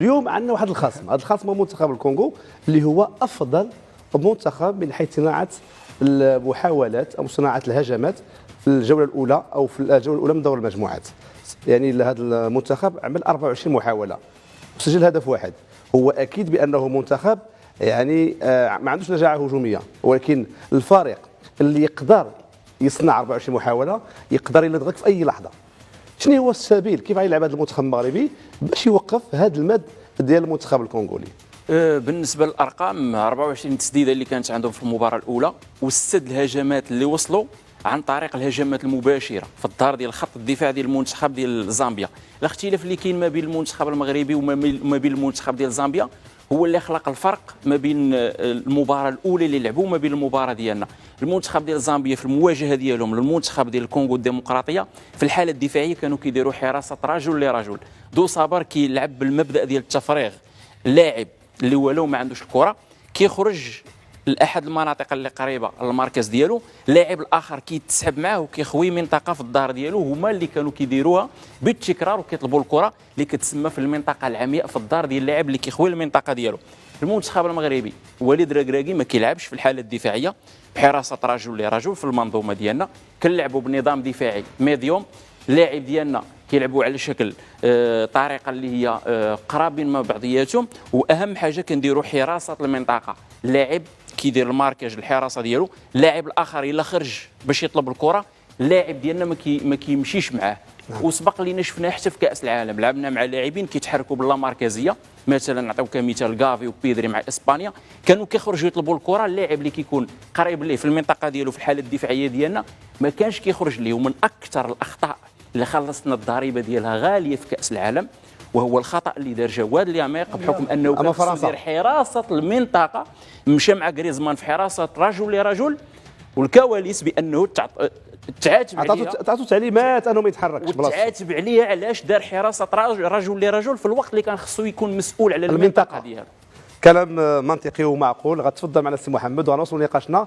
اليوم عندنا واحد الخصم، هذا الخصم هو منتخب الكونغو اللي هو افضل منتخب من حيث صناعه المحاولات او صناعه الهجمات في الجوله الاولى او في الجوله الاولى من دور المجموعات. يعني هذا المنتخب عمل 24 محاوله وسجل هدف واحد. هو اكيد بانه منتخب يعني ما عندوش نجاعه هجوميه، ولكن الفريق اللي يقدر يصنع 24 محاوله يقدر يلدغك في اي لحظه. شنو هو السبيل كيف غيلعب هذا المنتخب المغربي باش يوقف هذا المد ديال المنتخب الكونغولي؟ بالنسبه للارقام 24 تسديده اللي كانت عندهم في المباراه الاولى، وسد الهجمات اللي وصلوا عن طريق الهجمات المباشره في الظهر ديال خط الدفاع ديال المنتخب ديال زامبيا. الاختلاف اللي كاين ما بين المنتخب المغربي وما بين المنتخب ديال زامبيا هو اللي خلق الفرق ما بين المباراه الاولى اللي لعبوا وما بين المباراه ديالنا. المنتخب ديال زامبيا في المواجهه ديالهم للمنتخب ديال الكونغو الديمقراطيه في الحاله الدفاعيه كانوا كيديروا حراسه رجل لرجل. دو صابر كيلعب بالمبدا ديال التفريغ، اللاعب اللي هو لو ما عندوش الكره كيخرج لاحد المناطق اللي قريبه للمركز ديالو، اللاعب الاخر كيتسحب معاه وكيخوي منطقه في الظهر ديالو. هما اللي كانوا كيديروها بالتكرار وكيطلبوا الكره اللي كتسمى في المنطقه العمياء في الظهر ديال اللاعب اللي كيخوي المنطقه ديالو. المنتخب المغربي وليد ركراكي ما كيلعبش في الحاله الدفاعيه بحراسه رجل لرجل في المنظومه ديالنا، كنلعبوا بنظام دفاعي ميديوم. اللاعب ديالنا كيلعبوا على شكل طريقه اللي هي قرابين من بعضياتهم، واهم حاجه كنديروا حراسه المنطقه. اللاعب كيدير الماركاج الحراسه ديالو، اللاعب الاخر الا خرج باش يطلب الكره اللاعب ديالنا ما كيمشيش معاه. وسبق لينا شفناه حتى في كاس العالم، لعبنا مع لاعبين كيتحركوا باللا مركزيه، مثلا نعطيو كمثال غافي وبيدري مع اسبانيا، كانوا كيخرجوا يطلبوا الكره، اللاعب اللي كيكون قريب ليه في المنطقه ديالو في الحاله الدفاعيه ديالنا ما كانش كيخرج ليه. ومن اكثر الاخطاء اللي خلصنا الضريبه ديالها غاليه في كاس العالم وهو الخطا اللي دار جواد الياميق بحكم انه كان يدير حراسه المنطقه، مشى مع غريزمان في حراسه رجل لرجل، والكواليس بانه تعاتب عليها، عطاتو تعليمات انه ما يتحركش بلاصتو، تعاتب عليها علاش دار حراسه رجل لرجل في الوقت اللي كان خصو يكون مسؤول على المنطقه ديالو. كلام منطقي ومعقول. غتفضل معنا السي محمد ونواصلوا نقاشنا.